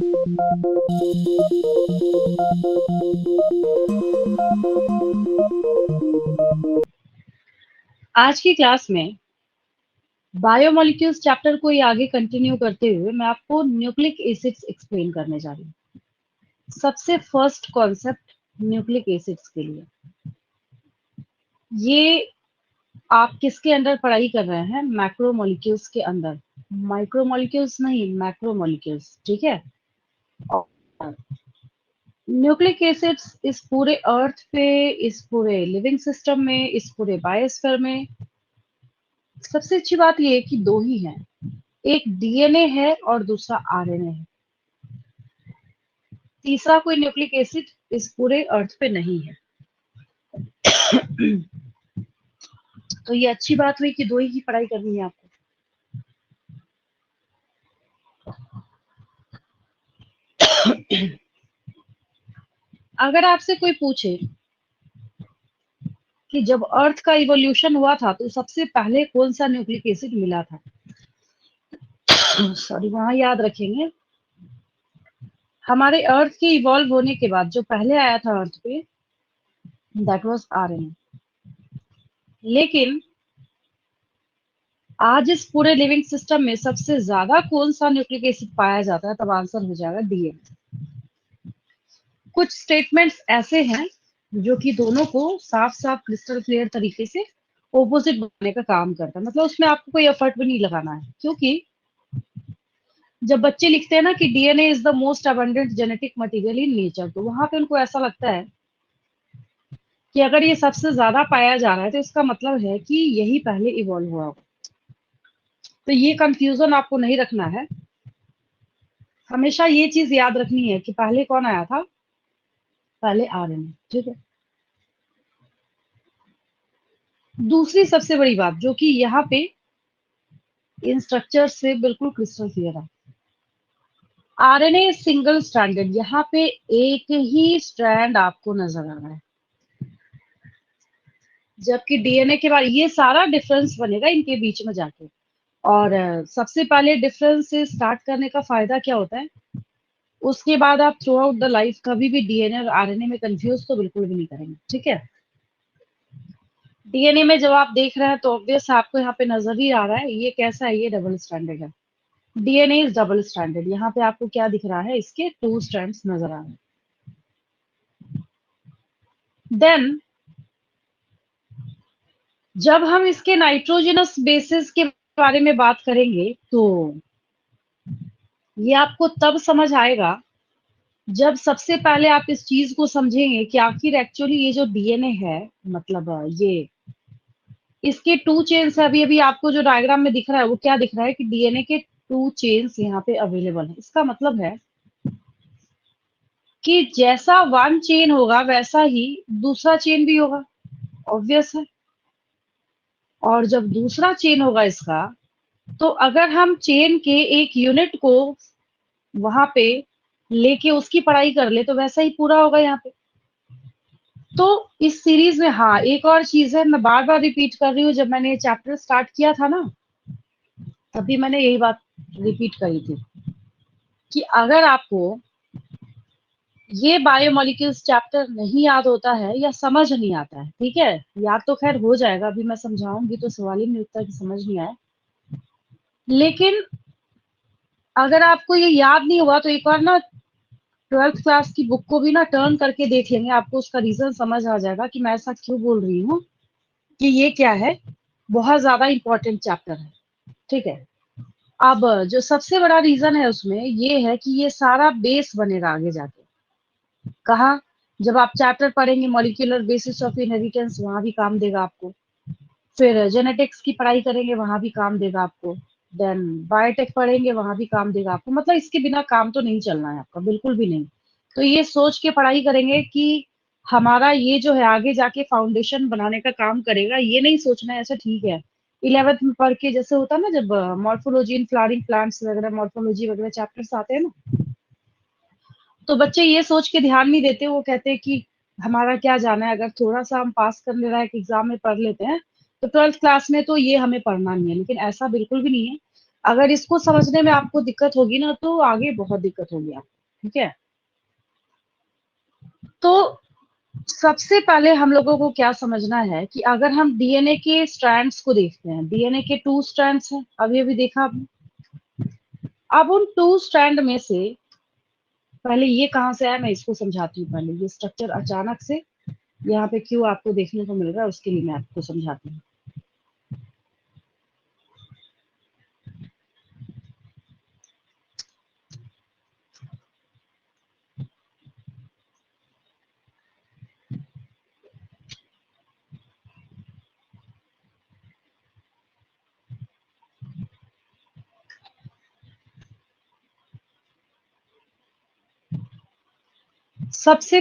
आज की क्लास में बायोमोलिक्यूल्स चैप्टर को ये आगे कंटिन्यू करते हुए मैं आपको न्यूक्लिक एसिड्स एक्सप्लेन करने जा रही हूँ। सबसे फर्स्ट कॉन्सेप्ट न्यूक्लिक एसिड्स के लिए, ये आप किसके अंदर पढ़ाई कर रहे हैं? मैक्रोमोलिक्यूल्स के अंदर, माइक्रोमोलिक्यूल्स नहीं, मैक्रोमोलिक्यूल्स, ठीक है। और न्यूक्लिक एसिड्स इस पूरे अर्थ पे, इस पूरे लिविंग सिस्टम में, इस पूरे बायोस्फीयर में सबसे अच्छी बात ये है कि दो ही हैं, एक डीएनए है और दूसरा आरएनए है। तीसरा कोई न्यूक्लिक एसिड इस पूरे अर्थ पे नहीं है। तो ये अच्छी बात हुई कि दो ही की पढ़ाई करनी है आपको। अगर आपसे कोई पूछे कि जब अर्थ का इवोल्यूशन हुआ था तो सबसे पहले कौन सा न्यूक्लिक एसिड मिला था, सॉरी, वहां याद रखेंगे हमारे अर्थ के इवॉल्व होने के बाद जो पहले आया था अर्थ पे, दैट वाज आरएनए। लेकिन आज इस पूरे लिविंग सिस्टम में सबसे ज्यादा कौन सा न्यूक्लिक एसिड पाया जाता है, तब आंसर हो जाएगा डीएनए। कुछ स्टेटमेंट्स ऐसे हैं जो कि दोनों को साफ साफ क्रिस्टल क्लियर तरीके से ऑपोजिट बनाने का काम करता है। मतलब उसमें आपको कोई एफर्ट भी नहीं लगाना है, क्योंकि जब बच्चे लिखते हैं ना कि DNA is the most abundant genetic material in nature, तो वहां पे उनको ऐसा लगता है कि अगर ये सबसे ज्यादा पाया जा रहा है तो इसका मतलब है कि यही पहले इवॉल्व हुआ होगा। तो ये कंफ्यूजन आपको नहीं रखना है। हमेशा ये चीज याद रखनी है कि पहले कौन आया था, पहले आरएनए, ठीक है। दूसरी सबसे बड़ी बात जो कि यहाँ पे इन स्ट्रक्चर से बिल्कुल क्रिस्टल क्लियर है, आरएनए सिंगल स्ट्रैंडेड, यहाँ पे एक ही स्ट्रैंड आपको नजर आ रहा है, जबकि डीएनए के बाद ये सारा डिफरेंस बनेगा इनके बीच में जाके। और सबसे पहले डिफरेंस से स्टार्ट करने का फायदा क्या होता है, उसके बाद आप थ्रू आउट द लाइफ कभी भी डीएनए और आरएनए में कंफ्यूज तो बिल्कुल भी नहीं करेंगे, ठीक है। डीएनए में जब आप देख रहे हैं तो ऑब्वियस आपको यहाँ पे नजर ही आ रहा है ये कैसा है, ये डबल स्ट्रैंडेड है। डीएनए इज डबल स्ट्रैंडेड, यहाँ पे आपको क्या दिख रहा है, इसके टू स्ट्रैंड्स नजर आ रहे हैं। देन जब हम इसके नाइट्रोजनस बेसिस के बारे में बात करेंगे तो ये आपको तब समझ आएगा जब सबसे पहले आप इस चीज को समझेंगे कि आखिर एक्चुअली ये जो डीएनए है, मतलब ये इसके टू चेन्स है। अभी अभी आपको जो डायग्राम में दिख रहा है वो क्या दिख रहा है कि डीएनए के टू चेन्स यहाँ पे अवेलेबल है। इसका मतलब है कि जैसा वन चेन होगा वैसा ही दूसरा चेन भी होगा, ऑब्वियस है। और जब दूसरा चेन होगा इसका, तो अगर हम चेन के एक यूनिट को वहां पे लेके उसकी पढ़ाई कर ले तो वैसा ही पूरा होगा यहाँ पे। तो इस सीरीज में, हाँ, एक और चीज है, मैं बार बार रिपीट कर रही हूँ, जब मैंने ये चैप्टर स्टार्ट किया था ना तभी मैंने यही बात रिपीट करी थी कि अगर आपको ये बायोमोलिक्यूल्स चैप्टर नहीं याद होता है या समझ नहीं आता है, ठीक है, याद तो खैर हो जाएगा, अभी मैं समझाऊंगी तो सवाल ही नहीं उठता कि समझ नहीं आए। लेकिन अगर आपको ये याद नहीं हुआ तो एक बार ना 12th क्लास की बुक को भी ना टर्न करके देख लेंगे, आपको उसका रीजन समझ आ जाएगा कि मैं ऐसा क्यों बोल रही हूँ कि ये क्या है, बहुत ज्यादा इंपॉर्टेंट चैप्टर है, ठीक है। अब जो सबसे बड़ा रीजन है उसमें ये है कि ये सारा बेस बनेगा आगे जाके। कहा, जब आप चैप्टर पढ़ेंगे मॉलिक्यूलर बेसिस ऑफ इनहेरिटेंस, वहां भी काम देगा आपको। फिर जेनेटिक्स की पढ़ाई करेंगे, वहां भी काम देगा आपको। देन बायोटेक पढ़ेंगे, वहां भी काम देगा आपको। मतलब इसके बिना काम तो नहीं चलना है आपका, बिल्कुल भी नहीं। तो ये सोच के पढ़ाई करेंगे कि हमारा ये जो है आगे जाके फाउंडेशन बनाने का काम करेगा, ये नहीं सोचना है ऐसा, ठीक है। 11th में पढ़ के जैसे होता है ना, जब मॉर्फोलॉजी इन फ्लावरिंग प्लांट्स वगैरह, मॉर्फोलॉजी वगैरह चैप्टर्स आते हैं ना, तो बच्चे ये सोच के ध्यान नहीं देते, वो कहते हैं कि हमारा क्या जाना है, अगर थोड़ा सा हम पास कर ले रहा है कि एग्जाम में पढ़ लेते हैं तो 12th क्लास में तो ये हमें पढ़ना नहीं है। लेकिन ऐसा बिल्कुल भी नहीं है। अगर इसको समझने में आपको दिक्कत होगी ना तो आगे बहुत दिक्कत होगी आपको। ठीक है। तो सबसे पहले हम लोगों को क्या समझना है कि अगर हम डीएनए के स्ट्रैंड्स को देखते हैं, डीएनए के 2 स्ट्रैंड्स हैं, अभी अभी देखा आपने। अब उन 2 स्ट्रैंड में से पहले ये कहाँ से आया मैं इसको समझाती हूँ। पहले ये स्ट्रक्चर अचानक से यहाँ पे क्यों आपको देखने को मिल रहा है उसके लिए मैं आपको समझाती हूँ। सबसे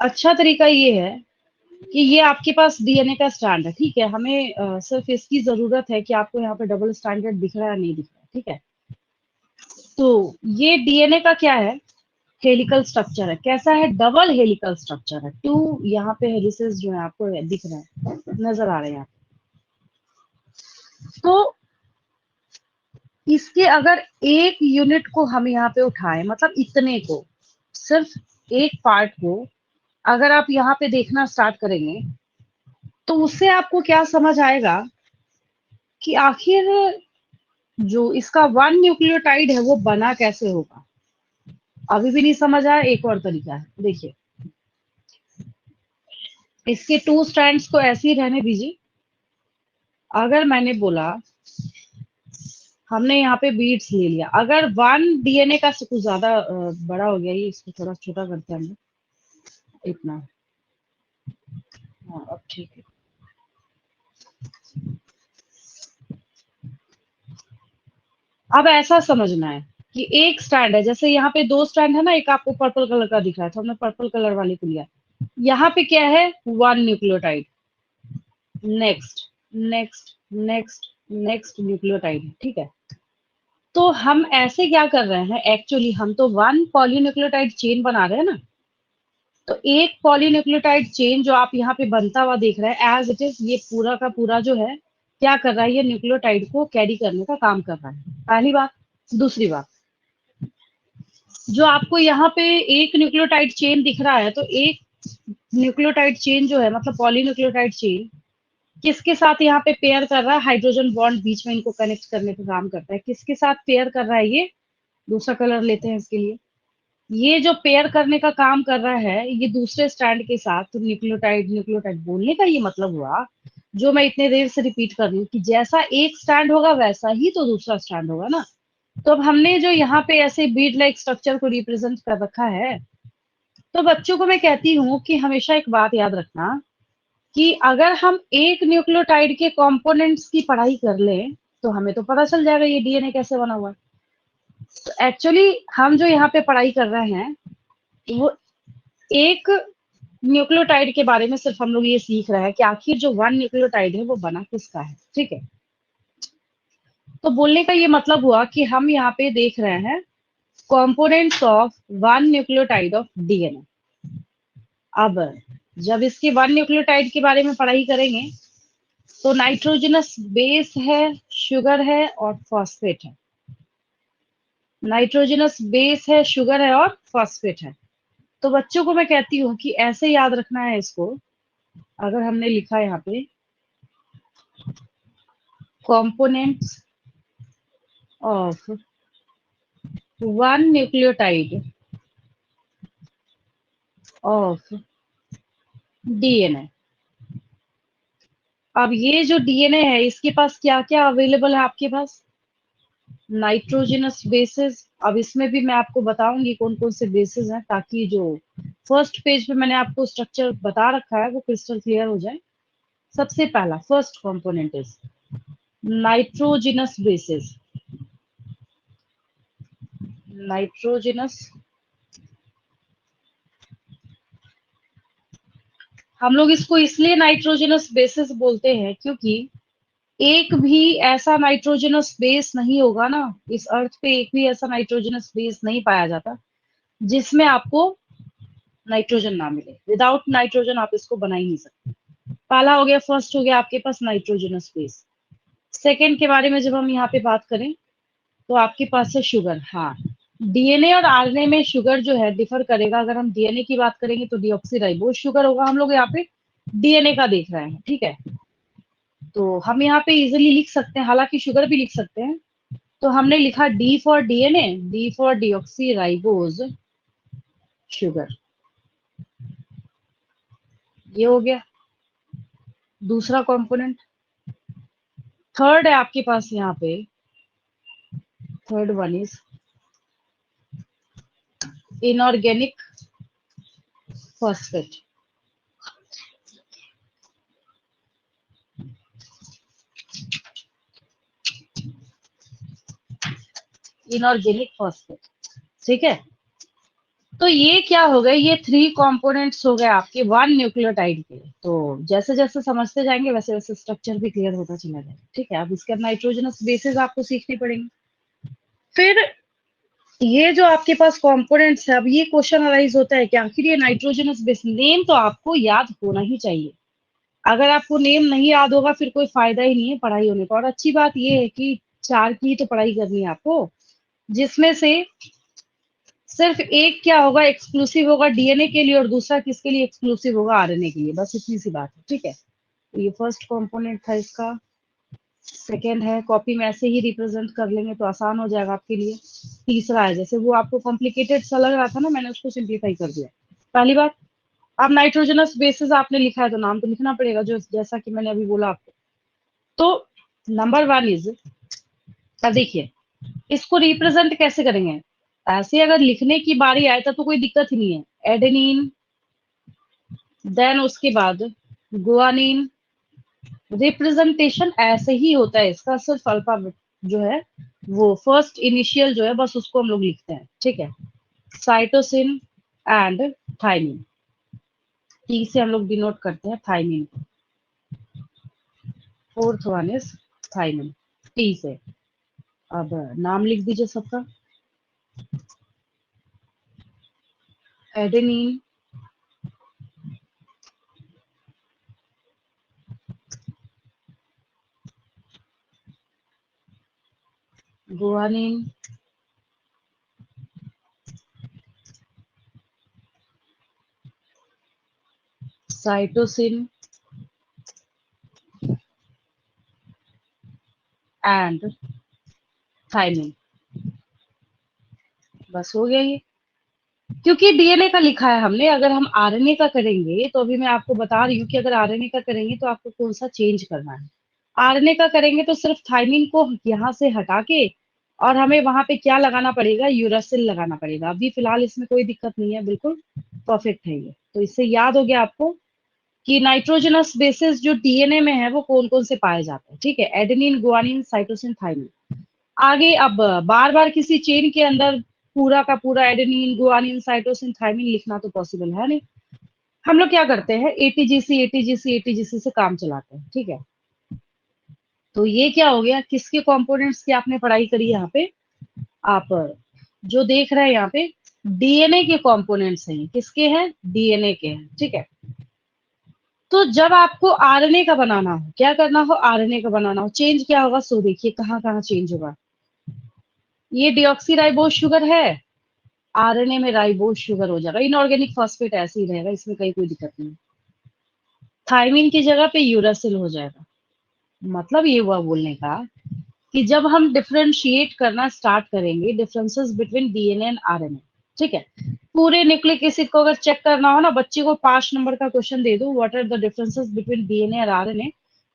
अच्छा तरीका ये है कि ये आपके पास डीएनए का स्ट्रैंड है, ठीक है। हमें सिर्फ इसकी जरूरत है कि आपको यहाँ पे डबल स्टैंडर्ड दिख रहा है या नहीं दिख रहा है, ठीक है। तो ये डीएनए का क्या है, हेलिकल स्ट्रक्चर है। कैसा है, डबल हेलिकल स्ट्रक्चर है। 2 यहाँ पे हेलिसेस जो है आपको दिख रहे हैं, नजर आ रहे हैं। तो इसके अगर एक यूनिट को हम यहाँ पे उठाएं, मतलब इतने को, सिर्फ एक पार्ट को अगर आप यहाँ पे देखना स्टार्ट करेंगे तो उससे आपको क्या समझ आएगा कि आखिर जो इसका 1 न्यूक्लियोटाइड है वो बना कैसे होगा। अभी भी नहीं समझ आया, एक और तरीका है, देखिए। इसके 2 स्ट्रैंड्स को ऐसे ही रहने दीजिए। अगर मैंने बोला हमने यहाँ पे बीट्स ले लिया, अगर 1 डीएनए का कुछ ज्यादा बड़ा हो गया, ये इसको थोड़ा छोटा करते हैं हम, इतना। हाँ अब ठीक है। अब ऐसा समझना है कि एक स्ट्रैंड है, जैसे यहाँ पे 2 स्ट्रैंड है ना, एक आपको पर्पल कलर का दिख रहा है तो हमने पर्पल कलर वाले को लिया। यहाँ पे क्या है, 1 nucleotide, next next next next nucleotide, ठीक है। तो हम ऐसे क्या कर रहे हैं, एक्चुअली हम तो 1 पॉलीन्यूक्लियोटाइड चेन बना रहे हैं ना। तो एक पॉलीन्यूक्लियोटाइड चेन जो आप यहाँ पे बनता हुआ देख रहे हैं एज इट इज, ये पूरा का पूरा जो है क्या कर रहा है, ये न्यूक्लियोटाइड को कैरी करने का काम कर रहा है, पहली बात। दूसरी बात, जो आपको यहाँ पे एक न्यूक्लियोटाइड चेन दिख रहा है, तो एक न्यूक्लियोटाइड चेन जो है, मतलब पॉलीन्यूक्लियोटाइड चेन, किसके साथ यहाँ पे पेयर कर रहा है, हाइड्रोजन बॉन्ड बीच में इनको कनेक्ट करने का काम करता है। किसके साथ पेयर कर रहा है, ये दूसरा कलर लेते हैं इसके लिए। ये जो पेयर करने का काम कर रहा है ये दूसरे स्टैंड के साथ, तो न्यूक्लियोटाइड न्यूक्लियोटाइड बोलने का ये मतलब हुआ, जो मैं इतने देर से रिपीट कर रही हूँ, कि जैसा एक स्टैंड होगा वैसा ही तो दूसरा स्टैंड होगा ना। तो अब हमने जो यहाँ पे ऐसे बीड लाइक स्ट्रक्चर को रिप्रेजेंट कर रखा है, तो बच्चों को मैं कहती हूँ कि हमेशा एक बात याद रखना कि अगर हम एक न्यूक्लियोटाइड के कंपोनेंट्स की पढ़ाई कर लें तो हमें तो पता चल जाएगा ये डीएनए कैसे बना हुआ है। तो एक्चुअली हम जो यहाँ पे पढ़ाई कर रहे हैं वो एक न्यूक्लियोटाइड के बारे में सिर्फ हम लोग ये सीख रहे हैं कि आखिर जो 1 न्यूक्लियोटाइड है वो बना किसका है, ठीक है। तो बोलने का ये मतलब हुआ कि हम यहाँ पे देख रहे हैं components of 1 nucleotide of DNA. अब जब इसके 1 न्यूक्लियोटाइड के बारे में पढ़ाई करेंगे तो नाइट्रोजनस बेस है, शुगर है और फॉस्फेट है। नाइट्रोजनस बेस है, शुगर है और फॉस्फेट है। तो बच्चों को मैं कहती हूँ कि ऐसे याद रखना है इसको। अगर हमने लिखा यहाँ पे components of 1 nucleotide of DNA. अब ये जो डीएनए है इसके पास क्या क्या अवेलेबल है आपके पास, नाइट्रोजनस बेसिस। अब इसमें भी मैं आपको बताऊंगी कौन कौन से बेसिस हैं, ताकि जो फर्स्ट पेज पे मैंने आपको स्ट्रक्चर बता रखा है वो क्रिस्टल क्लियर हो जाए। सबसे पहला first component is nitrogenous bases. Nitrogenous, हम लोग इसको इसलिए नाइट्रोजनस बेसिस बोलते हैं क्योंकि एक भी ऐसा नाइट्रोजनस बेस नहीं होगा ना, इस अर्थ पे एक भी ऐसा नाइट्रोजनस बेस नहीं पाया जाता जिसमें आपको नाइट्रोजन ना मिले। विदाउट नाइट्रोजन आप इसको बना ही नहीं सकते। पहला हो गया, फर्स्ट हो गया आपके पास नाइट्रोजनस बेस। सेकेंड के बारे में जब हम यहाँ पे बात करें तो आपके पास है शुगर। हाँ, डीएनए और आरएनए में शुगर जो है डिफर करेगा। अगर हम डीएनए की बात करेंगे तो डीऑक्सीराइबोज शुगर होगा। हम लोग यहाँ पे डीएनए का देख रहे हैं, ठीक है। तो हम यहाँ पे इजिली लिख सकते हैं, हालांकि शुगर भी लिख सकते हैं। तो हमने लिखा D for DNA, D for deoxyribose sugar. ये हो गया दूसरा कंपोनेंट। थर्ड है आपके पास यहाँ पे, third one is inorganic phosphate. Inorganic phosphate, ठीक है। तो ये क्या हो गए, ये थ्री कंपोनेंट्स हो गए आपके वन न्यूक्लियोटाइड के। तो जैसे जैसे समझते जाएंगे वैसे वैसे स्ट्रक्चर भी क्लियर होता चला जाएगा, ठीक है। अब इसके अंदर नाइट्रोजनस बेसिस आपको सीखने पड़ेंगे। फिर ये जो आपके पास कंपोनेंट्स है, अब ये क्वेश्चन अराइज होता है कि आखिर ये नाइट्रोजनस बेस, नेम तो आपको याद होना ही चाहिए। अगर आपको नेम नहीं याद होगा फिर कोई फायदा ही नहीं है पढ़ाई होने का। और अच्छी बात ये है कि चार की तो पढ़ाई करनी है आपको, जिसमें से सिर्फ एक क्या होगा, एक्सक्लूसिव होगा डीएनए के लिए, और दूसरा किसके लिए एक्सक्लूसिव होगा, आरएनए के लिए। बस इतनी सी बात है, ठीक है। तो ये फर्स्ट कंपोनेंट था इसका। सेकेंड है, कॉपी में ऐसे ही रिप्रेजेंट कर लेंगे तो आसान हो जाएगा आपके लिए। तीसरा है, जैसे वो आपको कॉम्प्लिकेटेड सा लग रहा था ना, मैंने उसको सिंप्लीफाई कर दिया। पहली बात, अब नाइट्रोजनस बेसिस आपने लिखा है तो नाम तो लिखना पड़ेगा, जो जैसा कि मैंने अभी बोला आपको। तो नंबर वन इज, अब देखिए इसको रिप्रेजेंट कैसे करेंगे। ऐसे अगर लिखने की बारी आए तो कोई दिक्कत ही नहीं है। एडेनिन, देन उसके बाद गुआनिन। रिप्रेजेंटेशन ऐसे ही होता है इसका, सिर्फ अल्फाबेट जो है वो फर्स्ट इनिशियल जो है बस उसको हम लोग लिखते हैं, ठीक है। साइटोसिन एंड थाइमिन, टी से हम लोग डिनोट करते हैं थाइमिन को। Fourth one is thymine, T से। अब नाम लिख दीजिए सबका। Adenine, guanine, cytosine and thymine. बस हो गया ये। क्योंकि डीएनए का लिखा है हमने, अगर हम आरएनए का करेंगे तो अभी मैं आपको बता रही हूँ कि अगर आरएनए का करेंगे तो आपको कौन सा चेंज करना है। आरएनए का करेंगे तो सिर्फ थाइमिन को यहाँ से हटा के और हमें वहां पे क्या लगाना पड़ेगा, यूरासिल लगाना पड़ेगा। अभी फिलहाल इसमें कोई दिक्कत नहीं है, बिल्कुल परफेक्ट है ये। तो इससे याद हो गया आपको कि नाइट्रोजनस बेसिस जो डीएनए में है वो कौन कौन से पाए जाते हैं, ठीक है। Adenine, guanine, cytosine, thymine. आगे अब बार बार किसी चेन के अंदर पूरा का पूरा एडेनिन, गुआनिन, साइटोसिन, थाइमिन लिखना तो पॉसिबल है नहीं। हम लोग क्या करते हैं, एटीजीसी एटीजीसी एटीजीसी से काम चलाते हैं, ठीक है। तो ये क्या हो गया, किसके कंपोनेंट्स की आपने पढ़ाई करी यहाँ पे। आप जो देख रहे हैं यहाँ पे डीएनए के कंपोनेंट्स हैं, किसके हैं, डीएनए के हैं, ठीक है। तो जब आपको आरएनए का बनाना हो, क्या करना हो, आरएनए का बनाना हो, चेंज क्या होगा, सो देखिए कहाँ कहाँ चेंज होगा। ये डिऑक्सीराइबोज शुगर है, आरएनए में राइबोज शुगर हो जाएगा। इनऑर्गेनिक फॉस्फेट ऐसे ही रहेगा, इसमें कहीं कोई दिक्कत नहीं। थाइमिन की जगह पे यूरासिल हो जाएगा। मतलब ये हुआ बोलने का कि जब हम डिफरेंशिएट करना स्टार्ट करेंगे differences between DNA and RNA, ठीक है। पूरे न्यूक्लिक एसिड को अगर चेक करना हो ना, बच्चे को 5 नंबर का क्वेश्चन दे दो, what are the differences between DNA और आरएनए,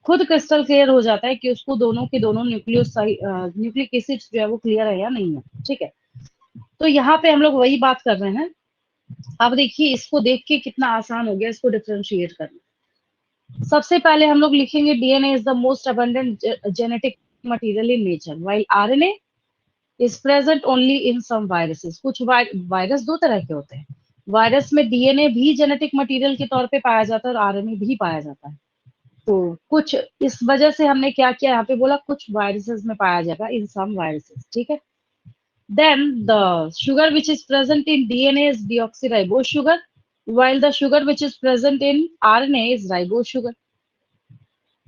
खुद क्रिस्टल क्लियर हो जाता है कि उसको दोनों के दोनों न्यूक्लिक एसिड जो है वो क्लियर है या नहीं है, ठीक है। तो यहाँ पे हम लोग वही बात कर रहे हैं। अब देखिए इसको देख के कितना आसान हो गया इसको डिफरेंशिएट करना। सबसे पहले हम लोग लिखेंगे DNA is the most abundant genetic material in nature, while RNA is present only in some viruses. कुछ वायरस दो तरह के होते हैं, वायरस में डीएनए भी जेनेटिक मटेरियल के तौर पे पाया जाता है और आरएनए भी पाया जाता है। तो कुछ इस वजह से हमने क्या किया, यहाँ पे बोला कुछ वायरसेस में पाया जाएगा, इन सम वायरसेस, ठीक है। Then the sugar which is present in DNA is deoxyribose sugar, while the sugar which is present in RNA is ribose sugar.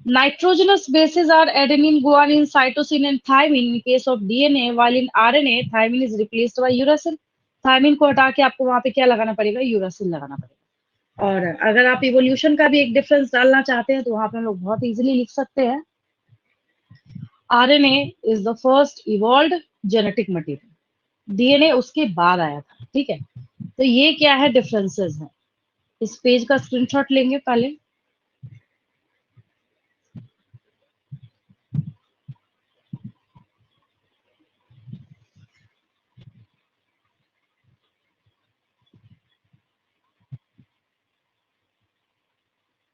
Nitrogenous bases are adenine, guanine, cytosine, and thymine in case of DNA, while in RNA, thymine is replaced by uracil. Thymine को हटा के आपको वहां पे क्या लगाना पड़ेगा? Uracil लगाना पड़ेगा। और अगर आप इवोल्यूशन का भी एक डिफरेंस डालना चाहते हैं तो वहां पे हम लोग बहुत इजीली लिख सकते हैं, RNA is the first evolved genetic material, DNA उसके बाद आया था। ठीक है, तो ये क्या है, डिफरेंसेस है। इस पेज का स्क्रीनशॉट लेंगे पहले।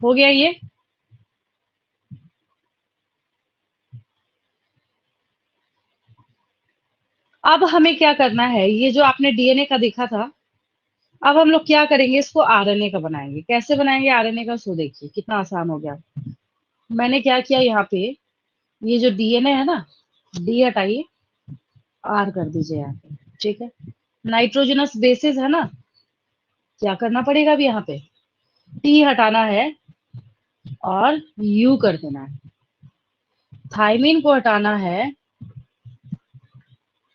हो गया ये? अब हमें क्या करना है, ये जो आपने डीएनए का देखा था, अब हम लोग क्या करेंगे, इसको आरएनए का बनाएंगे। कैसे बनाएंगे आरएनए का, सो देखिए कितना आसान हो गया। मैंने क्या किया यहाँ पे, ये जो डीएनए है ना, डी हटाइए, आर कर दीजिए यहाँ पे। ठीक है, नाइट्रोजनस बेसिस है ना, क्या करना पड़ेगा अब यहाँ पे, टी हटाना है और यू कर देना है। थायमिन को हटाना है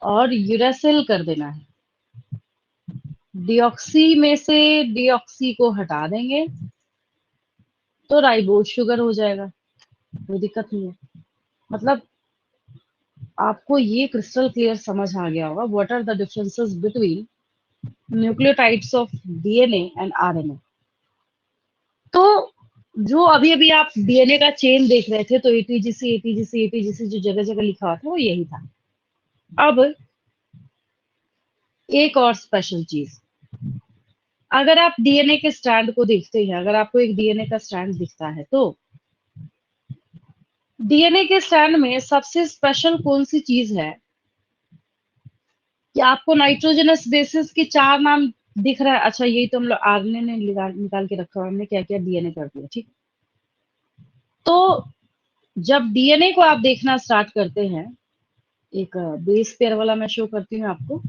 और यूरासिल कर देना है। डिऑक्सी में से डिऑक्सी को हटा देंगे तो राइबोज शुगर हो जाएगा, कोई दिक्कत नहीं है। मतलब आपको ये क्रिस्टल क्लियर समझ आ गया होगा what are the differences between nucleotides of DNA and RNA. तो जो अभी अभी आप डीएनए का चेन देख रहे थे, तो एटीजीसी एटीजीसी एटीजीसी जो जगह जगह लिखा हुआ था वो यही था। अब एक और स्पेशल चीज, अगर आप डीएनए के स्ट्रैंड को देखते हैं, अगर आपको एक डीएनए का स्ट्रैंड दिखता है, तो डीएनए के स्ट्रैंड में सबसे स्पेशल कौन सी चीज है कि आपको नाइट्रोजनस बेसिस के 4 नाम दिख रहा है। अच्छा, यही तो हम लोग आरएनए ने निकाल के रखा हुआ, हमने क्या क्या डीएनए कर दिया। ठीक, तो जब डीएनए को आप देखना स्टार्ट करते हैं, एक बेस पेयर वाला मैं शो करती हूँ आपको।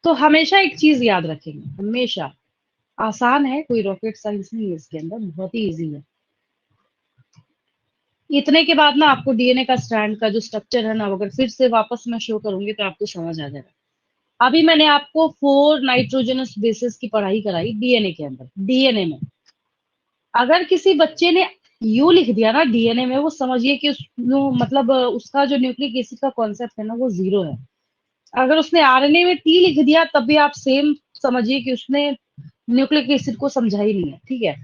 तो हमेशा एक चीज याद रखेंगे, हमेशा, आसान है, कोई रॉकेट साइंस नहीं है इसके अंदर, बहुत ही इजी है। इतने के बाद ना आपको डीएनए का स्ट्रैंड का जो स्ट्रक्चर है ना, अगर फिर से वापस मैं शो करूंगी तो आपको समझ आ जाएगा। अभी मैंने आपको 4 नाइट्रोजनस बेसिस की पढ़ाई कराई डीएनए के अंदर, डीएनए में। अगर किसी बच्चे ने यू लिख दिया ना डीएनए में, वो समझिए कि मतलब उसका जो न्यूक्लिक एसिड का कॉन्सेप्ट है ना, वो जीरो है। अगर उसने आरएनए में टी लिख दिया, तब भी आप सेम समझिए कि उसने न्यूक्लिक एसिड को समझा ही नहीं है। ठीक है,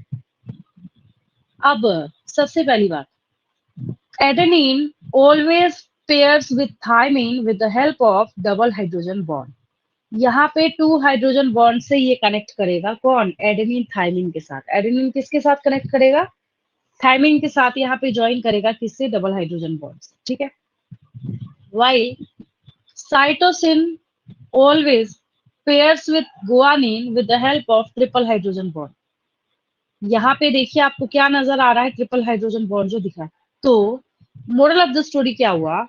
अब सबसे पहली बात, adenine always pairs with thymine with the help of double hydrogen bond. यहाँ पे 2 हाइड्रोजन बॉन्ड से ये कनेक्ट करेगा, कौन, एडेनिन थायमिन के साथ। एडेनिन किसके साथ कनेक्ट करेगा, थायमिन के साथ। यहाँ पे ज्वाइन करेगा किससे, डबल हाइड्रोजन बॉन्ड से। ठीक है, while cytosine always pairs with guanine with the help of triple hydrogen bond. यहाँ पे देखिए आपको क्या नजर आ रहा है, ट्रिपल हाइड्रोजन बॉन्ड जो दिख रहा है। तो मोरल ऑफ द स्टोरी क्या हुआ,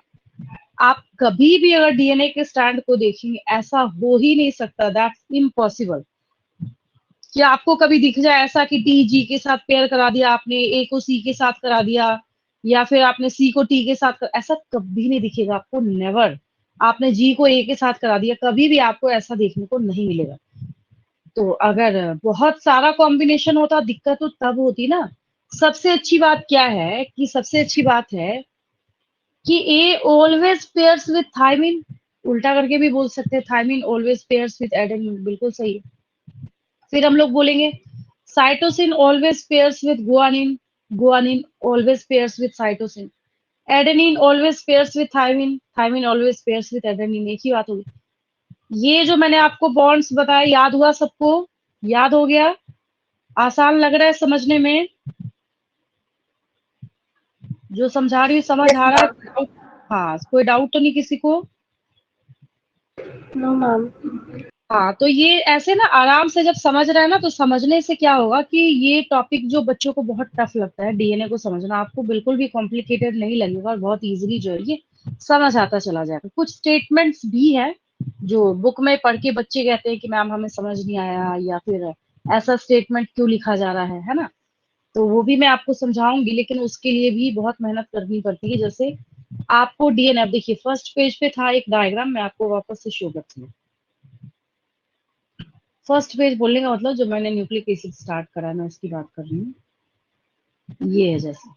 आप कभी भी अगर डीएनए के स्ट्रैंड को देखेंगे, ऐसा हो ही नहीं सकता, दैट्स इम्पॉसिबल, कि आपको कभी दिख जाए ऐसा कि टी जी के साथ पेयर करा दिया आपने, ए को सी के साथ करा दिया, या फिर आपने सी को टी के साथ ऐसा कभी नहीं दिखेगा आपको, नेवर। आपने जी को ए के साथ करा दिया, कभी भी आपको ऐसा देखने को नहीं मिलेगा। तो अगर बहुत सारा कॉम्बिनेशन होता, दिक्कत तो तब होती ना। सबसे अच्छी बात क्या है, कि सबसे अच्छी बात है कि A always pairs with thymine, उल्टा करके भी बोल सकते हैं, thymine always pairs with adenine, बिल्कुल सही है। फिर हम लोग बोलेंगे cytosine always pairs with guanine, guanine always pairs with cytosine. Adenine always pairs with thymine, thymine always pairs with adenine. एक ही बात होगी। ये जो मैंने आपको बॉन्ड्स बताए, याद हुआ सबको, याद हो गया, आसान लग रहा है समझने में, जो समझा रही हूँ समझ यस आ रहा मैम। है? हाँ, कोई डाउट तो नहीं किसी को? No ma'am. हाँ, तो ये ऐसे ना आराम से जब समझ रहे हैं ना, तो समझने से क्या होगा कि ये टॉपिक जो बच्चों को बहुत टफ लगता है डीएनए को समझना, आपको बिल्कुल भी कॉम्प्लिकेटेड नहीं लगेगा और बहुत इजीली जो है ये समझ आता चला जाएगा। कुछ स्टेटमेंट्स भी है जो बुक में पढ़ के बच्चे कहते हैं कि मैम हमें समझ नहीं आया, या फिर ऐसा स्टेटमेंट क्यों लिखा जा रहा है ना? तो वो भी मैं आपको समझाऊंगी, लेकिन उसके लिए भी बहुत मेहनत करनी पड़ती है। जैसे आपको डीएनए, अब देखिए फर्स्ट पेज पे था एक डायग्राम, मैं आपको वापस से शो करती हूँ। फर्स्ट पेज बोलने का मतलब जो मैंने न्यूक्लिक एसिड स्टार्ट करा है, मैं उसकी बात कर रही हूँ। ये है जैसे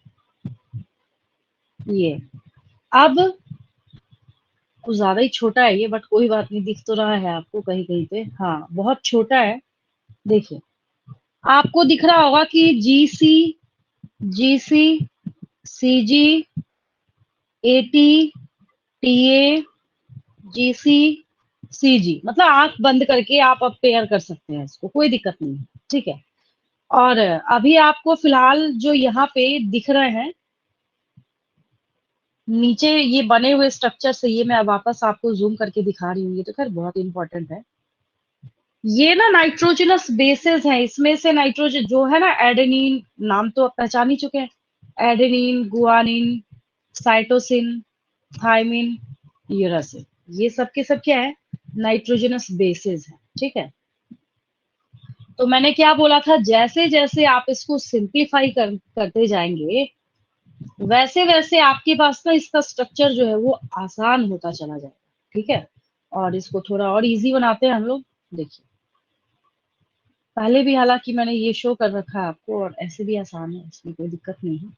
ये, अब कुछ ज्यादा ही छोटा है ये, बट कोई बात नहीं, दिख तो रहा है आपको कहीं कहीं पे, हाँ बहुत छोटा है। देखिए आपको दिख रहा होगा कि जी सी सी जी टी ए जी सी मतलब आंख बंद करके आप अब पेयर कर सकते हैं इसको, कोई दिक्कत नहीं है, ठीक है। और अभी आपको फिलहाल जो यहाँ पे दिख रहे हैं नीचे ये बने हुए स्ट्रक्चर से, ये मैं वापस आपको जूम करके दिखा रही हूँ, ये तो खैर बहुत इंपॉर्टेंट है। ये ना नाइट्रोजनस बेसेस हैं, इसमें से नाइट्रोजन जो है ना, एडेनिन, नाम तो आप पहचान ही चुके हैं, adenine, guanine, cytosine, thymine, uracil, ये सब के सब क्या है, नाइट्रोजनस बेसेस है, ठीक है। तो मैंने क्या बोला था, जैसे जैसे आप इसको सिंप्लीफाई करते जाएंगे, वैसे वैसे आपके पास ना इसका स्ट्रक्चर जो है वो आसान होता चला जाएगा, ठीक है। और इसको थोड़ा और इजी बनाते हैं हम लोग। देखिए पहले भी हालांकि मैंने ये शो कर रखा है आपको, और ऐसे भी आसान है, इसमें कोई दिक्कत नहीं है।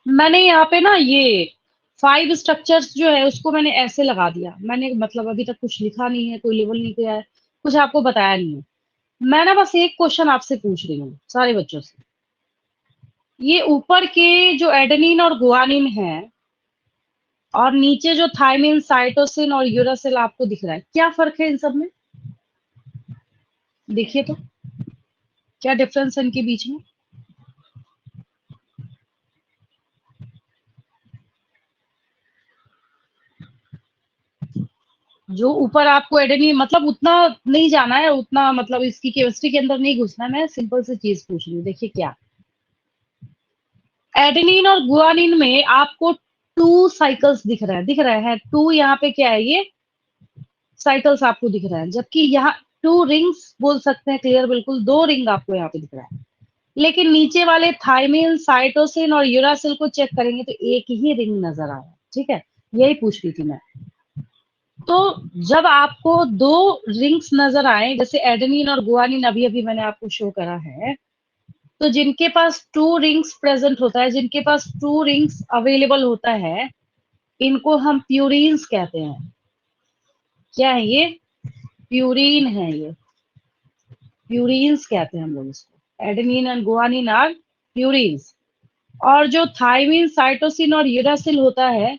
मैंने यहाँ पे ना ये 5 स्ट्रक्चर्स जो है उसको मैंने ऐसे लगा दिया, मैंने मतलब अभी तक कुछ लिखा नहीं है, कोई लेबल नहीं किया है, कुछ आपको बताया नहीं है। मैं ना बस एक क्वेश्चन आपसे पूछ रही हूँ सारे बच्चों से, ये ऊपर के जो एडेनिन और गुआनिन है, और नीचे जो थायमिन, साइटोसिन और यूरासिल आपको दिख रहा है, क्या फर्क है इन सब में? देखिए तो क्या डिफरेंस है इनके बीच में? जो ऊपर आपको एडेनिन, मतलब उतना नहीं जाना है, उतना मतलब इसकी केमिस्ट्री के अंदर नहीं घुसना है, मैं सिंपल सी चीज पूछ रही हूँ। देखिए क्या एडेनिन और गुआनिन में आपको 2 साइकिल्स दिख रहे हैं, 2 यहाँ पे क्या है, ये साइकिल्स आपको दिख रहा है, जबकि यहाँ 2 रिंग्स बोल सकते हैं, क्लियर बिल्कुल 2 रिंग आपको यहाँ पे दिख रहा है। लेकिन नीचे वाले थायमिन, साइटोसिन और यूरासिल को चेक करेंगे तो एक ही रिंग नजर आ रहा है, ठीक है। यही पूछ रही थी मैं। तो जब आपको 2 रिंग्स नजर आए, जैसे एडेनिन और गुआनिन अभी अभी मैंने आपको शो करा है, तो जिनके पास 2 रिंग्स प्रेजेंट होता है, जिनके पास 2 रिंग्स अवेलेबल होता है, इनको हम प्यूरिन्स कहते हैं। क्या है ये? प्यूरिन है ये, प्यूरिन्स कहते हैं हम लोग इसको। Adenine and guanine are purines. और जो थायमिन, साइटोसिन और यूरासिल होता है,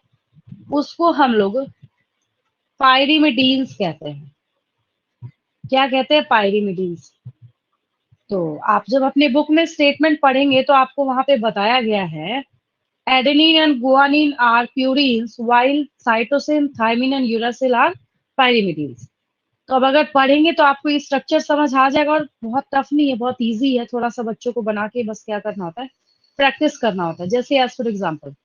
उसको हम लोग पायरिमिडीन्स कहते हैं। क्या कहते हैं? पायरिमिडीन्स। तो आप जब अपने बुक में स्टेटमेंट पढ़ेंगे तो आपको वहां पे बताया गया है, adenine and guanine are purines while cytosine, thymine and uracil are pyrimidines. तो अब अगर पढ़ेंगे तो आपको ये स्ट्रक्चर समझ आ जाएगा, और बहुत टफ नहीं है, बहुत इजी है, थोड़ा सा बच्चों को बना के बस क्या करना होता है, प्रैक्टिस करना होता है। जैसे एज फॉर एग्जाम्पल,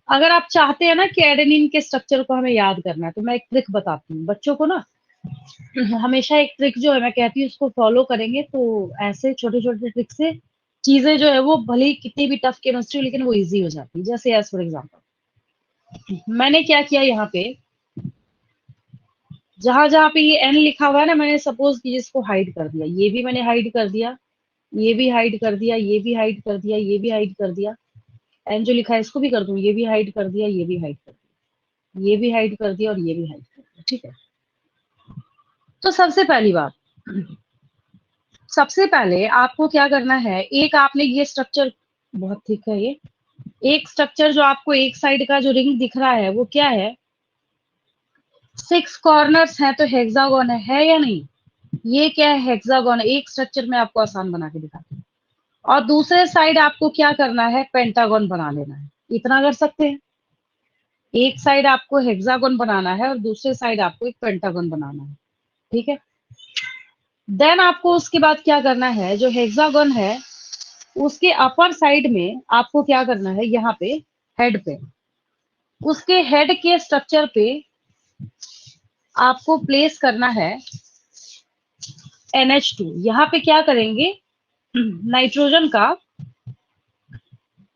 अगर आप चाहते हैं ना कि एडेनिन के स्ट्रक्चर को हमें याद करना है, तो मैं एक ट्रिक बताती हूँ बच्चों को ना। हमेशा एक ट्रिक जो है मैं कहती हूँ उसको फॉलो करेंगे तो ऐसे छोटे छोटे ट्रिक से चीजें जो है वो भले ही कितनी भी टफ केमिस्ट्री, लेकिन वो इजी हो जाती है। जैसे एज फॉर एग्जाम्पल, मैंने क्या किया यहाँ पे, जहां जहां पे ये एन लिखा हुआ है ना, मैंने सपोज कि इसको हाइड कर दिया, ये भी मैंने हाइड कर दिया, ये भी हाइड कर दिया, ये भी हाइड कर दिया, ये भी हाइड कर दिया। एन जो लिखा है इसको भी कर दूं, ये भी हाइड कर दिया, ये भी हाइड कर दिया, ये भी हाइड कर दिया और ये भी हाइड कर दिया, ठीक है। तो सबसे पहले आपको क्या करना है, एक आपने ये स्ट्रक्चर, बहुत थिक है ये, एक स्ट्रक्चर जो आपको एक साइड का जो रिंग दिख रहा है वो क्या है, 6 कॉर्नर्स है, तो हेक्सागोन है या नहीं? ये क्या है, हेक्सागोन। एक स्ट्रक्चर में आपको आसान बना के दिखाती हूँ। और दूसरे साइड आपको क्या करना है, पेंटागन बना लेना है। इतना कर सकते हैं। एक साइड आपको हेक्सागन बनाना है और दूसरे साइड आपको एक पेंटागन बनाना है। ठीक है। देन आपको उसके बाद क्या करना है, जो हेक्सागन है उसके अपर साइड में आपको क्या करना है, यहाँ पे हेड पे, उसके हेड के स्ट्रक्चर पे आपको प्लेस करना है NH2। यहाँ पे क्या करेंगे, नाइट्रोजन का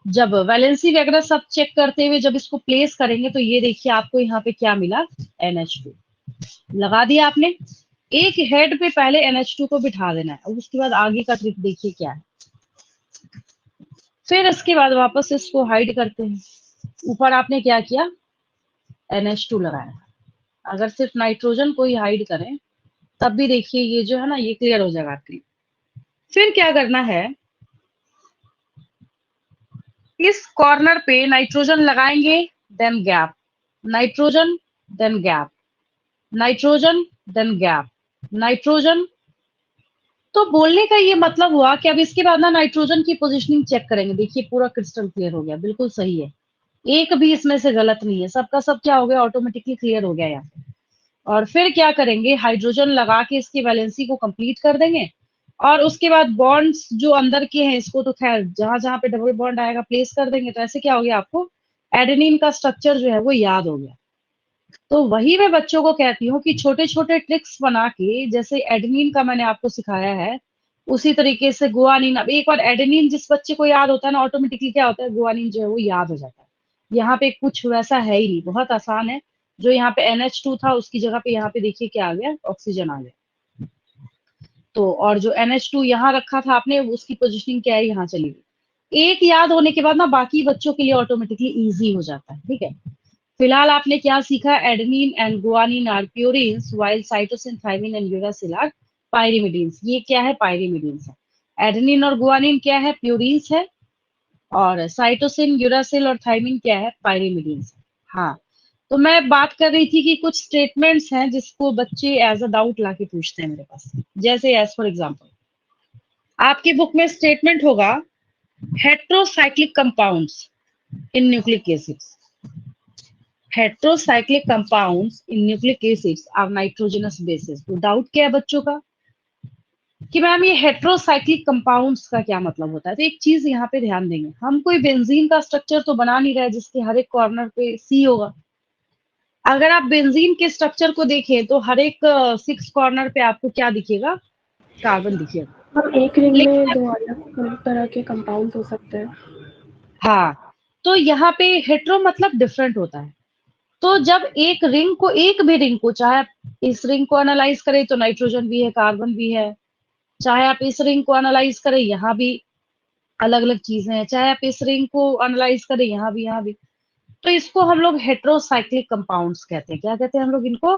जब वैलेंसी वगैरह सब चेक करते हुए जब इसको प्लेस करेंगे तो ये देखिए आपको यहाँ पे क्या मिला, NH2 लगा दिया आपने। एक हेड पे पहले NH2 को बिठा देना है, उसके बाद आगे का ट्रिक देखिए क्या है। फिर इसके बाद वापस इसको हाइड करते हैं। ऊपर आपने क्या किया, NH2 लगाया। अगर सिर्फ नाइट्रोजन को ही हाइड करें तब भी देखिए ये जो है ना, ये क्लियर हो जाएगा आपके लिए। फिर क्या करना है, इस कॉर्नर पे नाइट्रोजन लगाएंगे, then gap, nitrogen, then gap, nitrogen, then gap, nitrogen. तो बोलने का ये मतलब हुआ कि अब इसके बाद ना नाइट्रोजन की पोजीशनिंग चेक करेंगे। देखिए पूरा क्रिस्टल क्लियर हो गया, बिल्कुल सही है, एक भी इसमें से गलत नहीं है, सबका सब क्या हो गया, ऑटोमेटिकली क्लियर हो गया यहाँ पे। और फिर क्या करेंगे, हाइड्रोजन लगा के इसकी वैलेंसी को कंप्लीट कर देंगे। और उसके बाद बॉन्ड्स जो अंदर के हैं इसको तो खैर जहां जहां पे डबल बॉन्ड आएगा प्लेस कर देंगे। तो ऐसे क्या हो गया, आपको एडेनिन का स्ट्रक्चर जो है वो याद हो गया। तो वही मैं बच्चों को कहती हूँ कि छोटे छोटे ट्रिक्स बना के, जैसे एडेनिन का मैंने आपको सिखाया है, उसी तरीके से गुआनिन। अब एक बार एडेनिन जिस बच्चे को याद होता है ना, ऑटोमेटिकली क्या होता है, गुआनिन जो है वो याद हो जाता है। यहाँ पे कुछ वैसा है ही नहीं, बहुत आसान है। जो यहाँ पे NH2 था उसकी जगह पे यहाँ पे देखिए क्या आ गया, ऑक्सीजन आ गया। तो और जो NH2 यहाँ रखा था आपने, उसकी पोजिशनिंग क्या है, यहाँ चली गई। एक याद होने के बाद ना बाकी बच्चों के लिए ऑटोमेटिकली इजी हो जाता है। ठीक है। फिलहाल आपने क्या सीखा, adenine and guanine are purines while cytosine, thymine and uracil are pyrimidines. ये क्या है, पायरिमिडीन्स है। एडेनिन और गुआनिन क्या है, प्यूरिन्स है। और साइटोसिन, यूरासिल और थाइमिन क्या है, पायरिमिडीन्स है। हाँ, तो मैं बात कर रही थी कि कुछ स्टेटमेंट्स हैं जिसको बच्चे एज अ डाउट लाके पूछते हैं मेरे पास। जैसे एज फॉर एग्जांपल आपकी बुक में स्टेटमेंट होगा, heterocyclic compounds in nucleic acids, heterocyclic compounds in nucleic acids are nitrogenous bases. तो डाउट क्या है बच्चों का कि मैम ये हेट्रोसाइक्लिक कंपाउंड्स का क्या मतलब होता है। तो एक चीज यहाँ पे ध्यान देंगे, हम कोई बेंजीन का स्ट्रक्चर तो बना नहीं रहे जिसके हर एक कॉर्नर पे C होगा। अगर आप बेंजीन के स्ट्रक्चर को देखें तो हर एक 6 कॉर्नर पे आपको क्या दिखेगा, कार्बन दिखेगा। हम एक रिंग में लेकिन 2 अलग तरह के कंपाउंड हो सकते हैं। हाँ, तो यहाँ पे हेट्रो मतलब डिफरेंट होता है। तो जब एक रिंग को, एक भी रिंग को, चाहे आप इस रिंग को एनालाइज करें तो नाइट्रोजन भी है, कार्बन भी है। चाहे आप इस रिंग को एनालाइज करें, यहाँ भी अलग अलग चीजें हैं। चाहे आप इस रिंग को एनालाइज करें, यहाँ भी, यहाँ भी। तो इसको हम लोग हेट्रोसाइक्लिक कंपाउंड्स कहते हैं। क्या कहते हैं हम लोग इनको,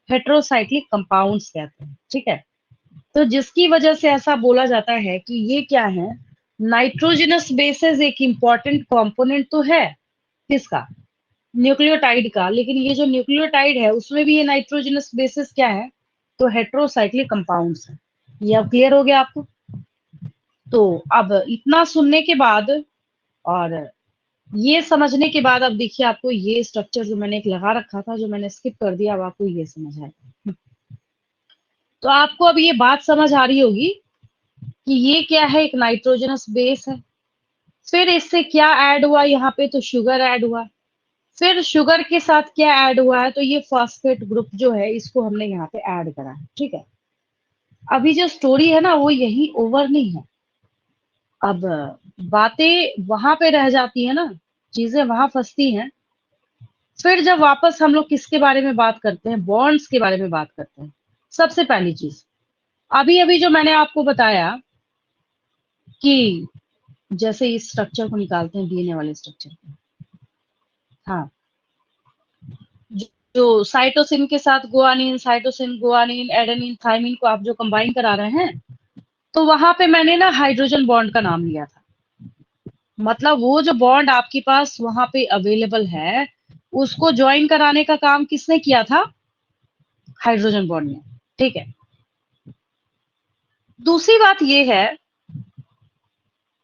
हेट्रोसाइक्लिक कंपाउंड्स कहते हैं। ठीक है। तो जिसकी वजह से ऐसा बोला जाता है कि ये क्या है, नाइट्रोजनस बेसिस एक इंपॉर्टेंट कंपोनेंट तो है किसका, न्यूक्लियोटाइड का। लेकिन ये जो न्यूक्लियोटाइड है उसमें भी ये नाइट्रोजनस बेसिस क्या है, तो हेट्रोसाइक्लिक कंपाउंड्स है। ये अब क्लियर हो गया आपको। तो अब इतना सुनने के बाद और ये समझने के बाद अब देखिए आपको ये स्ट्रक्चर जो मैंने एक लगा रखा था, जो मैंने स्किप कर दिया, अब आपको ये समझ आएगा। तो आपको अब ये बात समझ आ रही होगी कि ये क्या है, एक नाइट्रोजनस बेस है। फिर इससे क्या ऐड हुआ, यहाँ पे तो शुगर ऐड हुआ। फिर शुगर के साथ क्या ऐड हुआ है, तो ये फॉस्फेट ग्रुप जो है इसको हमने यहाँ पे ऐड करा है। ठीक है। अभी जो स्टोरी है ना वो यही ओवर नहीं है। अब बातें वहां पे रह जाती है ना, चीजें वहां फंसती हैं। फिर जब वापस हम लोग किसके बारे में बात करते हैं, बॉन्ड्स के बारे में बात करते हैं। सबसे पहली चीज, अभी अभी जो मैंने आपको बताया कि जैसे इस स्ट्रक्चर को निकालते हैं, DNA वाले स्ट्रक्चर को। हाँ, जो साइटोसिन के साथ guanine, cytosine, guanine, adenine, thymine को आप जो कंबाइन करा रहे हैं, तो वहां पे मैंने ना हाइड्रोजन बॉन्ड का नाम लिया था। मतलब वो जो बॉन्ड आपके पास वहां पे अवेलेबल है, उसको ज्वाइन कराने का काम किसने किया था, हाइड्रोजन बॉन्ड ने। ठीक है। दूसरी बात ये है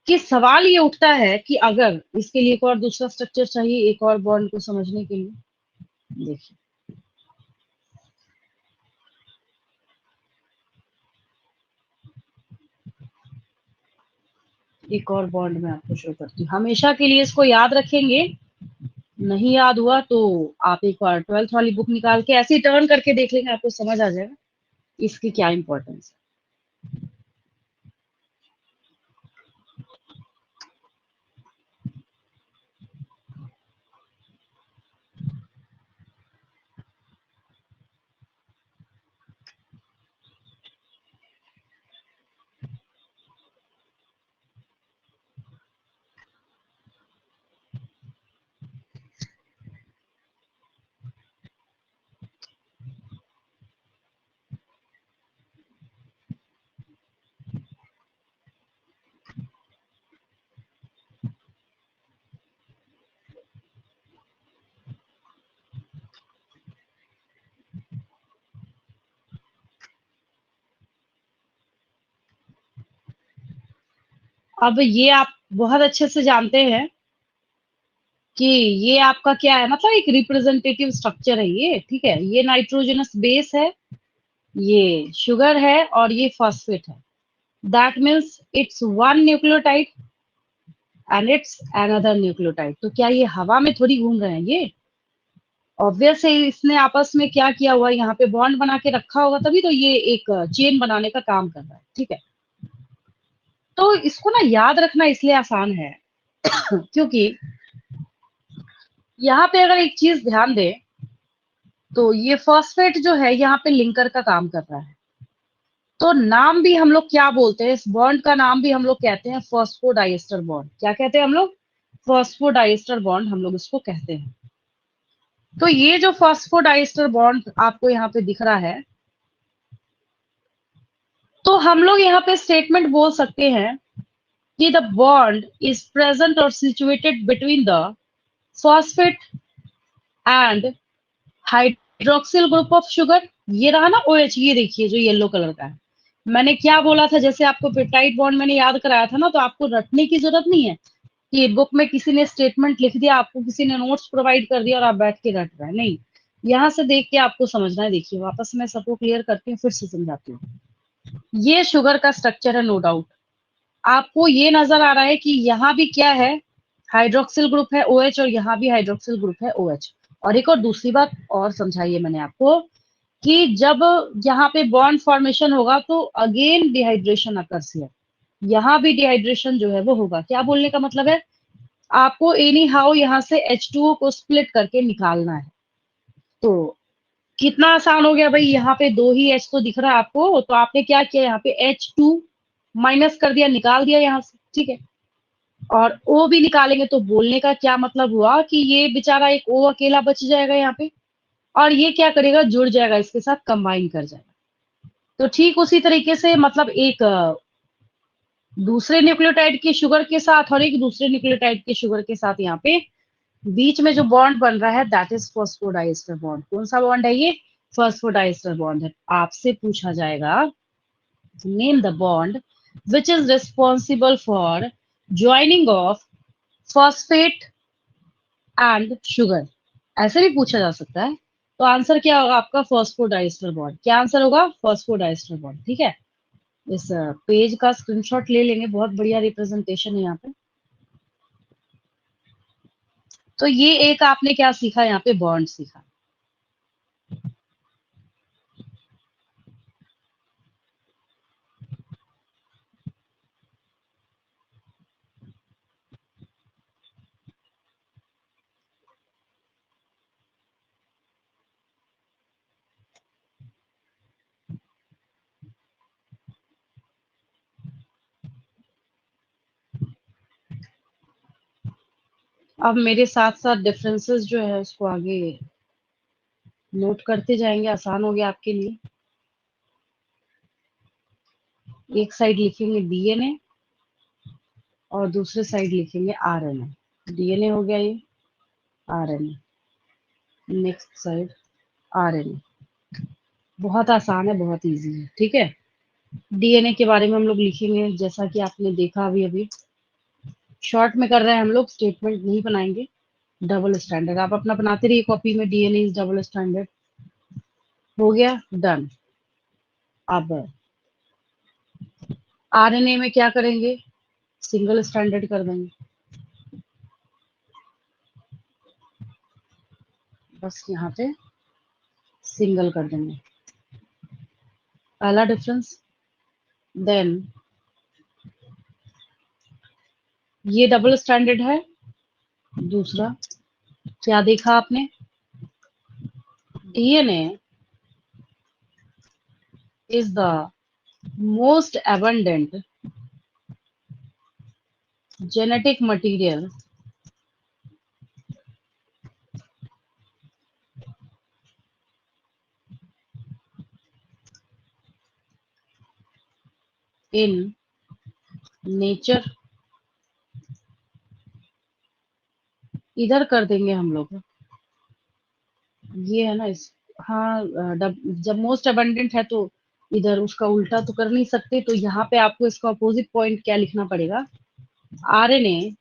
कि सवाल ये उठता है कि अगर इसके लिए एक और दूसरा स्ट्रक्चर चाहिए एक और बॉन्ड को समझने के लिए, देखिए एक और बॉन्ड मैं आपको शो करती हूँ, हमेशा के लिए इसको याद रखेंगे। नहीं याद हुआ तो आप एक बार 12th वाली बुक निकाल के ऐसे ही टर्न करके देख लेंगे, आपको समझ आ जाएगा इसकी क्या इंपॉर्टेंस है। अब ये आप बहुत अच्छे से जानते हैं कि ये आपका क्या है, मतलब एक रिप्रेजेंटेटिव स्ट्रक्चर है ये, ठीक है। ये नाइट्रोजनस बेस है, ये शुगर है और ये फॉस्फेट है। That means it's one nucleotide and it's another nucleotide. तो क्या ये हवा में थोड़ी घूम रहे हैं? ये ऑब्वियस है, इसने आपस में क्या किया हुआ है, यहाँ पे बॉन्ड बना के रखा होगा, तभी तो ये एक चेन बनाने का काम कर रहा है, ठीक है। तो इसको ना याद रखना इसलिए आसान है क्योंकि यहाँ पे अगर एक चीज ध्यान दें तो ये फॉस्फेट जो है यहाँ पे लिंकर का काम कर रहा है। तो नाम भी हम लोग क्या बोलते हैं, इस बॉन्ड का नाम भी हम लोग कहते हैं फॉस्फोडाइएस्टर बॉन्ड। क्या कहते हैं हम लोग? फॉस्फोडाइएस्टर बॉन्ड हम लोग इसको कहते हैं। तो ये जो फॉस्फोडाइएस्टर बॉन्ड आपको यहाँ पे दिख रहा है, तो हम लोग यहाँ पे स्टेटमेंट बोल सकते हैं कि द बॉन्ड इज प्रेजेंट और situated between the phosphate and hydroxyl group of sugar. ये रहा ना OH, ये देखिए जो येलो कलर का है। मैंने क्या बोला था, जैसे आपको पेप्टाइड बॉन्ड मैंने याद कराया था ना, तो आपको रटने की जरूरत नहीं है कि बुक में किसी ने स्टेटमेंट लिख दिया, आपको किसी ने नोट्स प्रोवाइड कर दिया और आप बैठ के रट रहे हैं। नहीं, यहाँ से देख के आपको समझना है। देखिए वापस मैं सबको क्लियर करती हूँ, फिर से समझाती हूँ। ये शुगर का स्ट्रक्चर है, नो डाउट। आपको ये नजर आ रहा है कि यहाँ भी क्या है, हाइड्रोक्सिल ग्रुप है OH, और यहाँ भी हाइड्रोक्सिल ग्रुप है OH। और एक और दूसरी बात और समझाइए मैंने आपको कि जब यहाँ पे बॉन्ड फॉर्मेशन होगा तो अगेन डिहाइड्रेशन अकर्स हियर। यहाँ भी डिहाइड्रेशन जो है वो होगा। क्या बोलने का मतलब है, आपको एनी हाउ यहाँ से H2O को स्प्लिट करके निकालना है। तो कितना आसान हो गया भाई, यहाँ पे दो ही H तो दिख रहा है आपको, तो आपने क्या किया, यहाँ पे H2 माइनस कर दिया, निकाल दिया यहाँ से, ठीक है। और O भी निकालेंगे तो बोलने का क्या मतलब हुआ कि ये बेचारा एक O अकेला बच जाएगा यहाँ पे, और ये क्या करेगा, जुड़ जाएगा, इसके साथ कंबाइन कर जाएगा। तो ठीक उसी तरीके से मतलब एक दूसरे न्यूक्लियोटाइड की शुगर के साथ और एक दूसरे न्यूक्लियोटाइड की शुगर के साथ यहाँ पे बीच में जो बॉन्ड बन रहा है, दैट इज फॉस्फोडाइएस्टर बॉन्ड। कौन सा बॉन्ड है ये? फॉस्फोडाइएस्टर बॉन्ड है। आपसे पूछा जाएगा name the bond which is responsible for joining of phosphate and sugar, ऐसे भी पूछा जा सकता है। तो आंसर क्या होगा आपका? Phosphodiester bond. क्या आंसर होगा? फॉस्फोडाइएस्टर बॉन्ड, ठीक है। इस पेज का स्क्रीनशॉट ले लेंगे, बहुत बढ़िया रिप्रेजेंटेशन है यहाँ पे। तो ये एक आपने क्या सीखा, यहाँ पे बॉन्ड सीखा। अब मेरे साथ साथ डिफरेंसेस जो है उसको आगे नोट करते जाएंगे, आसान हो गया आपके लिए। एक साइड लिखेंगे DNA और दूसरे साइड लिखेंगे RNA। DNA हो गया ये, RNA, नेक्स्ट साइड RNA। बहुत आसान है, बहुत इजी है, ठीक है। डीएनए के बारे में हम लोग लिखेंगे, जैसा कि आपने देखा अभी अभी। शॉर्ट में कर रहे हैं हम लोग, स्टेटमेंट नहीं बनाएंगे। डबल स्टैंडर्ड आप अपना बनाते रहिए कॉपी में, डीएनए इज डबल स्टैंडर्ड। हो गया, डन। अब आरएनए में क्या करेंगे, सिंगल स्टैंडर्ड कर देंगे। बस यहाँ पे सिंगल कर देंगे, पहला डिफरेंस। देन ये डबल स्टैंडर्ड है। दूसरा क्या देखा आपने, DNA is the most abundant genetic material in nature। इधर कर देंगे हम लोग, ये है ना इस, हाँ जब मोस्ट अबंडेंट है तो इधर उसका उल्टा तो कर नहीं सकते, तो यहाँ पे आपको इसका अपोजिट पॉइंट क्या लिखना पड़ेगा, RNA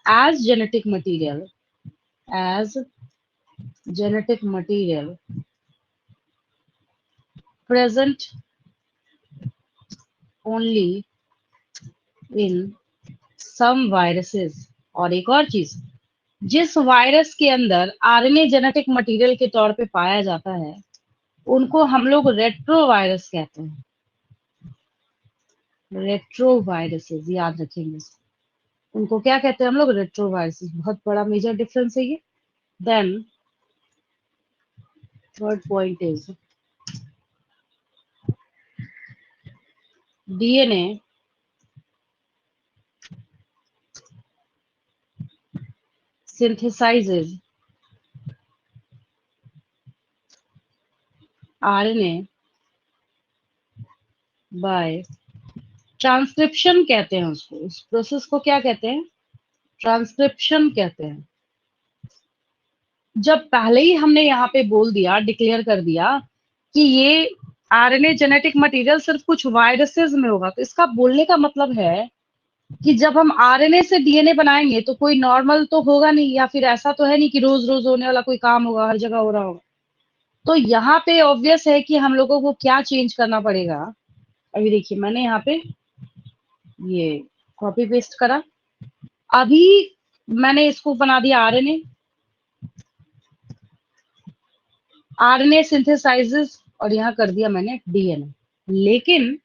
as genetic material, as genetic material present only in some viruses. और एक और चीज, जिस वायरस के अंदर आरएनए जेनेटिक मटेरियल के तौर पे पाया जाता है उनको हम लोग रेट्रो वायरस कहते हैं। रेट्रो वायरसेस याद रखेंगे, उनको क्या कहते हैं हम लोग, रेट्रो वायरसेस। बहुत बड़ा मेजर डिफरेंस है ये। Then third point is DNA synthesizes RNA by transcription कहते हैं उसको, उस प्रोसेस को क्या कहते हैं, ट्रांसक्रिप्शन कहते हैं। जब पहले ही हमने यहाँ पे बोल दिया, डिक्लेयर कर दिया कि ये आरएनए जेनेटिक मटेरियल सिर्फ कुछ वायरसेस में होगा, तो इसका बोलने का मतलब है कि जब हम आरएनए से डीएनए बनाएंगे तो कोई नॉर्मल तो होगा नहीं, या फिर ऐसा तो है नहीं कि रोज रोज होने वाला कोई काम होगा, हर जगह हो रहा होगा। तो यहाँ पे ऑब्वियस है कि हम लोगों को क्या चेंज करना पड़ेगा। अभी देखिए मैंने यहाँ पे ये कॉपी पेस्ट करा, अभी मैंने इसको बना दिया आरएनए, आरएनए सिंथेसाइजेस, और यहाँ कर दिया मैंने डीएनए। लेकिन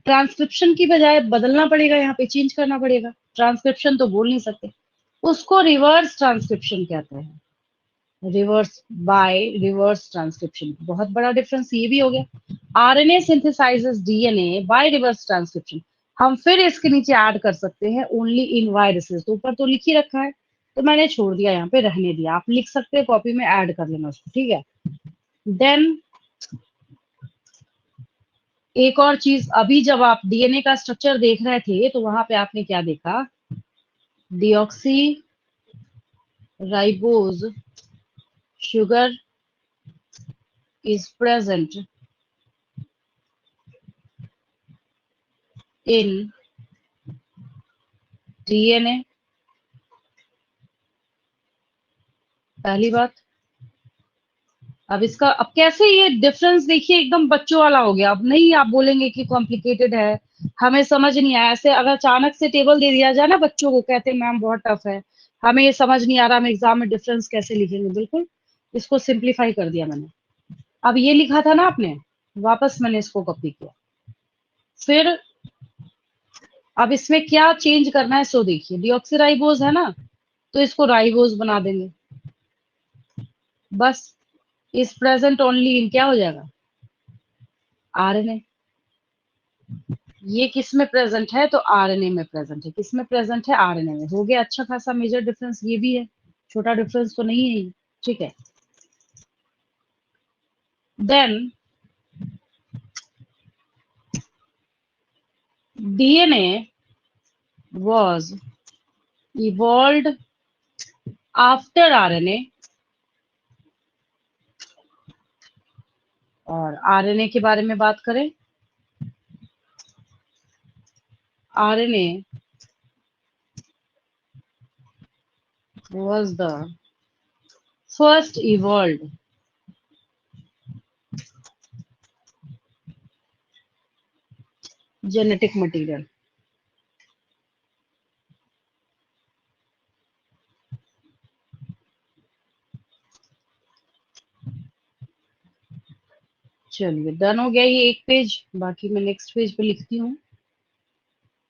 ट्रांसक्रिप्शन की बजाय बदलना पड़ेगा, यहाँ पे चेंज करना पड़ेगा। ट्रांसक्रिप्शन तो बोल नहीं सकते, उसको रिवर्स ट्रांसक्रिप्शन कहते हैं। रिवर्स, बाय रिवर्स ट्रांसक्रिप्शन, बहुत बड़ा डिफरेंस ये भी हो गया। RNA synthesises DNA by reverse transcription. हम फिर इसके नीचे ऐड कर सकते हैं ओनली इन वायरसेस, तो ऊपर तो लिख ही रखा है, तो मैंने छोड़ दिया, यहाँ पे रहने दिया। आप लिख सकते हैं कॉपी में, ऐड कर लेना उसको, ठीक है। देन एक और चीज, अभी जब आप डीएनए का स्ट्रक्चर देख रहे थे तो वहां पे आपने क्या देखा, deoxy ribose sugar is present in DNA, पहली बात। अब इसका, अब कैसे ये डिफरेंस देखिए एकदम बच्चों वाला हो गया। अब नहीं आप बोलेंगे कि कॉम्प्लिकेटेड है, हमें समझ नहीं आया। ऐसे अगर अचानक से टेबल दे दिया जाए ना बच्चों को, कहते हैं मैम बहुत टफ है, हमें ये समझ नहीं आ रहा, हम एग्जाम में डिफरेंस कैसे लिखेंगे, बिल्कुल इसको सिंप्लीफाई कर दिया मैंने। अब ये लिखा था ना आपने, वापस मैंने इसको कॉपी किया। फिर अब इसमें क्या चेंज करना है, सो देखिए डिऑक्सीराइबोज है ना, तो इसको राइबोज बना देंगे। बस इस प्रेजेंट ओनली इन क्या हो जाएगा, आरएनए। ये किस में प्रेजेंट है, तो आरएनए में प्रेजेंट है। किस में प्रेजेंट है, आरएनए में। हो गया अच्छा खासा मेजर डिफरेंस, ये भी है, छोटा डिफरेंस तो नहीं है ये, ठीक है। Then DNA was evolved after RNA और आरएनए के बारे में बात करें, RNA was the first evolved genetic material. चलिए डन हो गया ये एक पेज, बाकी मैं नेक्स्ट पेज पे लिखती हूँ,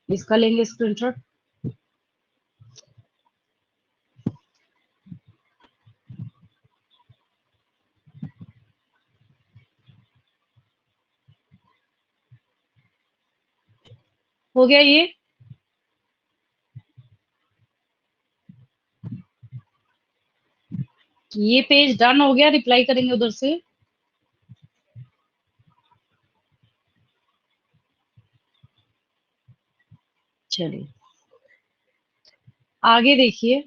इसका लेंगे स्क्रीनशॉट। हो गया ये पेज डन हो गया, रिप्लाई करेंगे उधर से। चलिए आगे देखिए,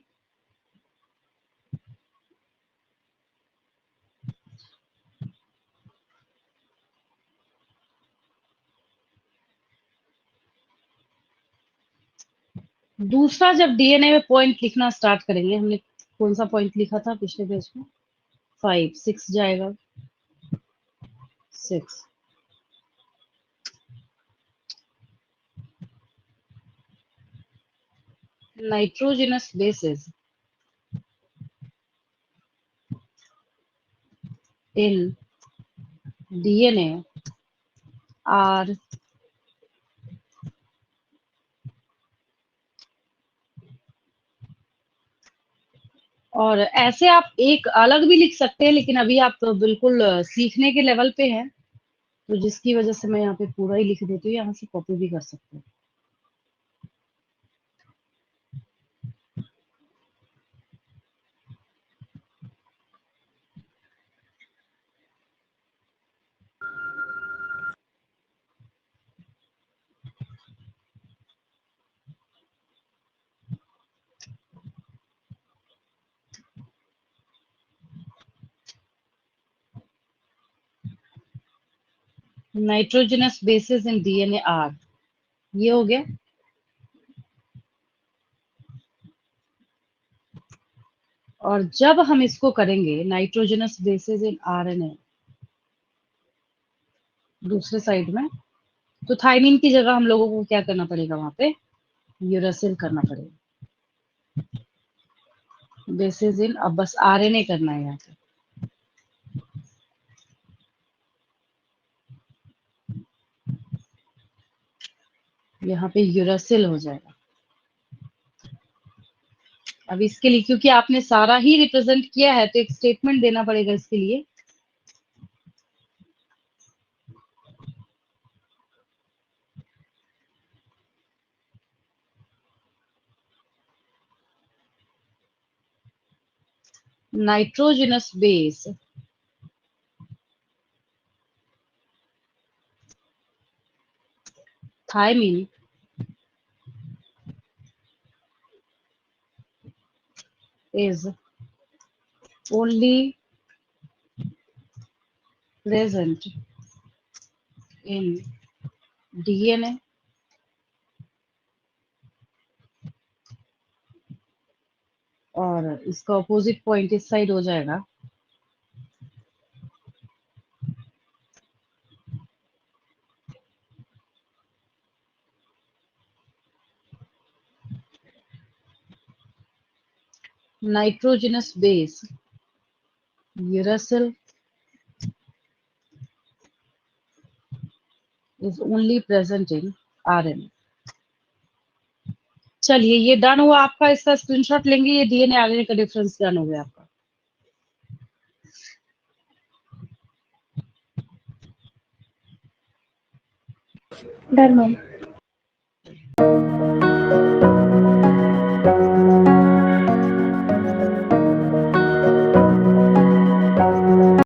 दूसरा जब डीएनए में पॉइंट लिखना स्टार्ट करेंगे, हमने कौन सा पॉइंट लिखा था पिछले पेज में, 5 6 जाएगा, 6 nitrogenous bases in DNA are और ऐसे आप एक अलग भी लिख सकते हैं, लेकिन अभी आप तो बिल्कुल सीखने के लेवल पे हैं, तो जिसकी वजह से मैं यहाँ पे पूरा ही लिख देती हूँ, यहाँ से कॉपी भी कर सकते हैं। Nitrogenous bases in DNA are, ये हो गया। और जब हम इसको करेंगे नाइट्रोजनस बेसिस इन आरएनए दूसरे साइड में, तो थाइमिन की जगह हम लोगों को क्या करना पड़ेगा, वहां पे यूरासिल करना पड़ेगा। बेसिस इन, अब बस आरएनए करना है यहाँ पे, यहाँ पे यूरासिल हो जाएगा। अब इसके लिए क्योंकि आपने सारा ही रिप्रेजेंट किया है, तो एक स्टेटमेंट देना पड़ेगा इसके लिए। Nitrogenous base thymine is only present in DNA और इसका अपोजिट पॉइंट इस साइड हो जाएगा। Nitrogenous base uracil is only present in RNA। चलिए ये डन हुआ आपका, इसका स्क्रीनशॉट लेंगे, ये डीएनए आरएनए का डिफरेंस डन हो गया आपका। Done ma'am.